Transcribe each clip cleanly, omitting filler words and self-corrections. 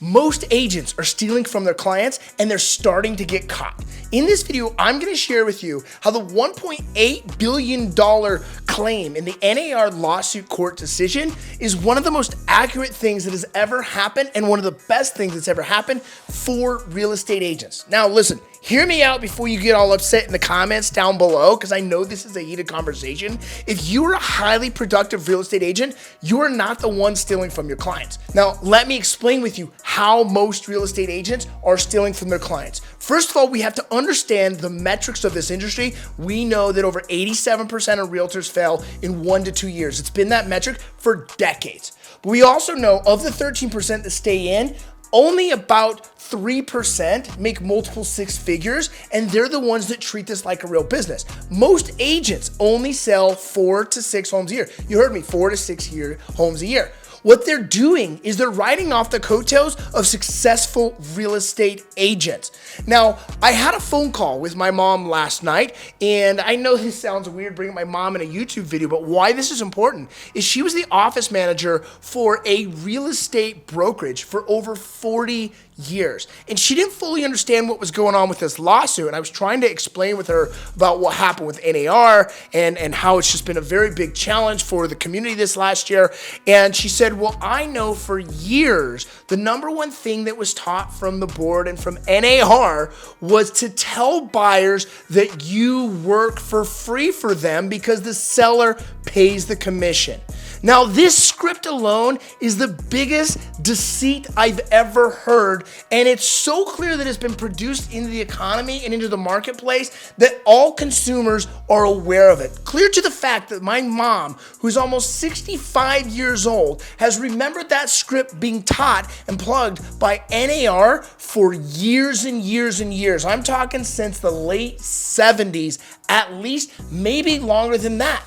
Most agents are stealing from their clients and they're starting to get caught. In this video, I'm going to share with you how the $1.8 billion claim in the NAR lawsuit court decision is one of the most accurate things that has ever happened and one of the best things that's ever happened for real estate agents. Now listen, hear me out before you get all upset in the comments down below, because I know this is a heated conversation. If you're a highly productive real estate agent, you are not the one stealing from your clients. Now, let me explain with you how most real estate agents are stealing from their clients. First of all, we have to understand the metrics of this industry. We know that over 87% of realtors fail in 1 to 2 years. It's been that metric for decades. But we also know of the 13% that stay in, only about 3% make multiple six figures, and they're the ones that treat this like a real business. Most agents only sell 4 to 6 homes a year. You heard me, 4 to 6 homes a year. What they're doing is they're riding off the coattails of successful real estate agents. Now, I had a phone call with my mom last night, and I know this sounds weird bringing my mom in a YouTube video, but why this is important is she was the office manager for a real estate brokerage for over 40 years. And she didn't fully understand what was going on with this lawsuit. And I was trying to explain with her about what happened with NAR and how it's just been a very big challenge for the community this last year. And she said, well, I know for years, the number one thing that was taught from the board and from NAR was to tell buyers that you work for free for them because the seller pays the commission. Now, this script alone is the biggest deceit I've ever heard, and it's so clear that it's been produced into the economy and into the marketplace that all consumers are aware of it. Clear to the fact that my mom, who's almost 65 years old, has remembered that script being taught and plugged by NAR for years and years and years. I'm talking since the late 70s, at least, maybe longer than that.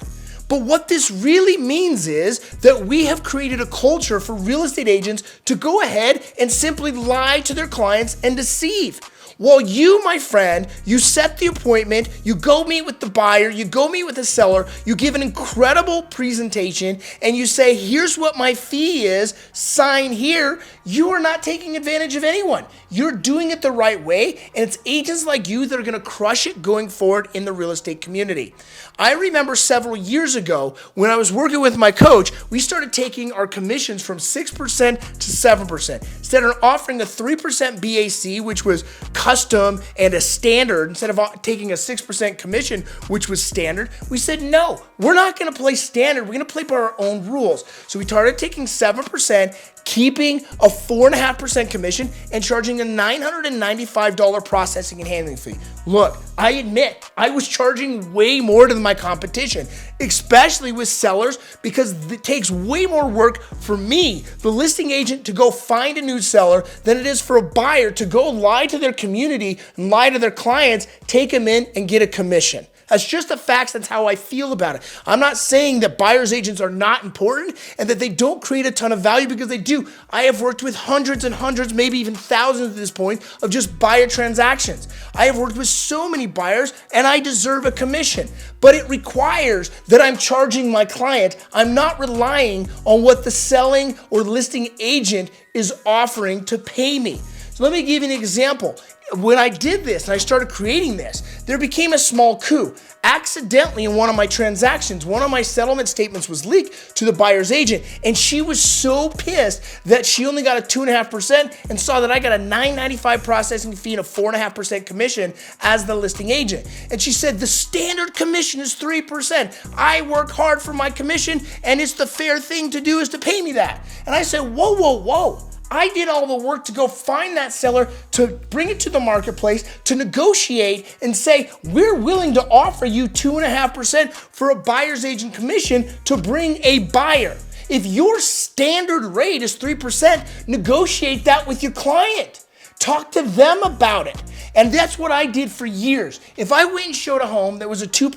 But what this really means is that we have created a culture for real estate agents to go ahead and simply lie to their clients and deceive. Well, you, my friend, you set the appointment, you go meet with the buyer, you go meet with the seller, you give an incredible presentation, and you say, here's what my fee is, sign here. You are not taking advantage of anyone. You're doing it the right way, and it's agents like you that are gonna crush it going forward in the real estate community. I remember several years ago when I was working with my coach, we started taking our commissions from 6% to 7%. Instead of offering a 3% BAC, which was custom and a standard, instead of taking a 6% commission, which was standard, we said, no, we're not gonna play standard, we're gonna play by our own rules. So we started taking 7%, keeping a 4.5% commission and charging a $995 processing and handling fee. Look, I admit I was charging way more than my competition, especially with sellers, because it takes way more work for me, the listing agent, to go find a new seller than it is for a buyer to go lie to their community and lie to their clients, take them in and get a commission. That's just the facts. That's how I feel about it. I'm not saying that buyer's agents are not important and that they don't create a ton of value, because they do. I have worked with hundreds and hundreds, maybe even thousands at this point, of just buyer transactions. I have worked with so many buyers, and I deserve a commission. But it requires that I'm charging my client. I'm not relying on what the selling or listing agent is offering to pay me. So let me give you an example. When I did this and I started creating this, there became a small coup. Accidentally, in one of my transactions, one of my settlement statements was leaked to the buyer's agent, and she was so pissed that she only got a 2.5% and saw that I got a $995 processing fee and a 4.5% commission as the listing agent. And she said, the standard commission is 3%. I work hard for my commission, and it's the fair thing to do is to pay me that. And I said, whoa, whoa, whoa. I did all the work to go find that seller, to bring it to the marketplace, to negotiate and say, we're willing to offer you 2.5% for a buyer's agent commission to bring a buyer. If your standard rate is 3%, negotiate that with your client. Talk to them about it. And that's what I did for years. If I went and showed a home that was a 2%,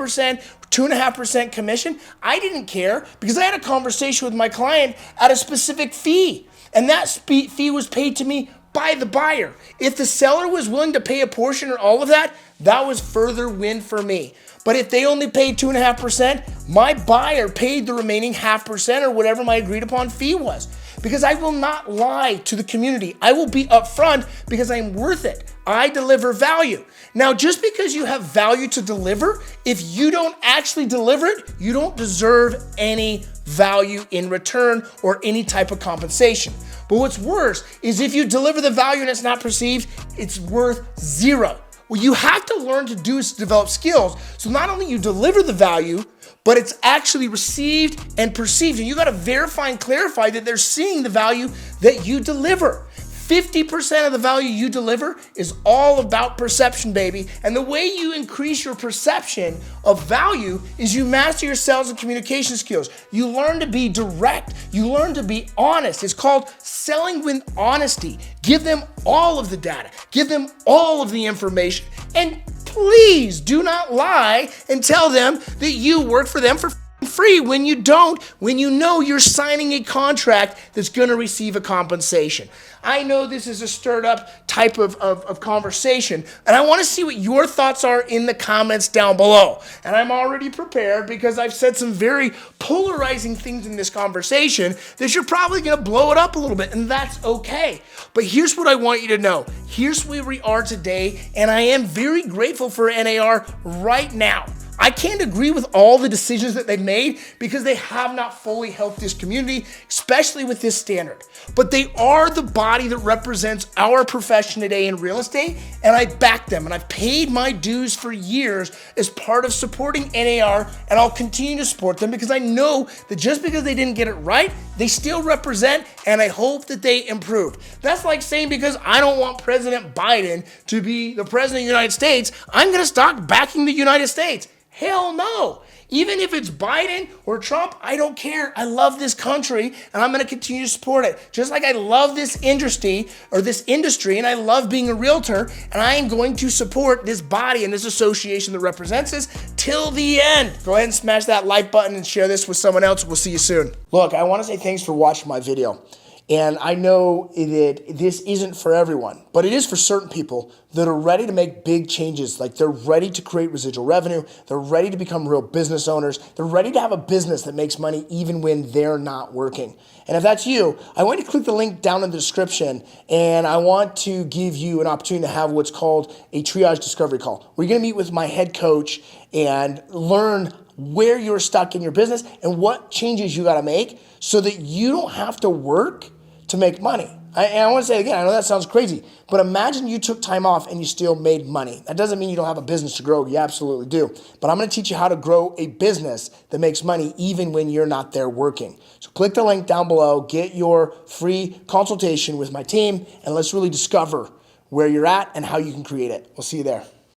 2.5% commission, I didn't care, because I had a conversation with my client at a specific fee. And that fee was paid to me by the buyer. If the seller was willing to pay a portion or all of that, that was further win for me. But if they only paid 2.5%, my buyer paid the remaining 0.5% or whatever my agreed upon fee was. because I will not lie to the community. I will be upfront because I'm worth it. I deliver value. Now, just because you have value to deliver, if you don't actually deliver it, you don't deserve any value in return or any type of compensation. But what's worse is if you deliver the value and it's not perceived, it's worth zero. What you have to learn to do is develop skills. So not only you deliver the value, but it's actually received and perceived. And you got to verify and clarify that they're seeing the value that you deliver. 50% of the value you deliver is all about perception, baby. And the way you increase your perception of value is you master your sales and communication skills. You learn to be direct. You learn to be honest. It's called selling with honesty. Give them all of the data. Give them all of the information. And please do not lie and tell them that you work for them for free when you don't, when you know you're signing a contract that's going to receive a compensation. I know this is a stirred up type of conversation, and I want to see what your thoughts are in the comments down below. And I'm already prepared because I've said some very polarizing things in this conversation that you're probably going to blow it up a little bit, and that's okay. But here's what I want you to know. Here's where we are today, and I am very grateful for NAR right now. I can't agree with all the decisions that they've made because they have not fully helped this community, especially with this standard. But they are the body that represents our profession today in real estate, and I back them, and I've paid my dues for years as part of supporting NAR, and I'll continue to support them because I know that just because they didn't get it right, they still represent, and I hope that they improve. That's like saying because I don't want President Biden to be the president of the United States, I'm going to stop backing the United States. Hell no. Even if it's Biden or Trump, I don't care. I love this country and I'm going to continue to support it. Just like I love this industry and I love being a realtor, and I am going to support this body and this association that represents us till the end. Go ahead and smash that like button and share this with someone else. We'll see you soon. Look, I want to say thanks for watching my video. And I know that this isn't for everyone, but it is for certain people that are ready to make big changes. Like they're ready to create residual revenue. They're ready to become real business owners. They're ready to have a business that makes money even when they're not working. And if that's you, I want you to click the link down in the description, and I want to give you an opportunity to have what's called a triage discovery call. We're going to meet with my head coach and learn where you're stuck in your business and what changes you got to make so that you don't have to work to make money. And I want to say again, I know that sounds crazy, but imagine you took time off and you still made money. That doesn't mean you don't have a business to grow. You absolutely do. But I'm going to teach you how to grow a business that makes money even when you're not there working. So click the link down below, get your free consultation with my team, and let's really discover where you're at and how you can create it. We'll see you there.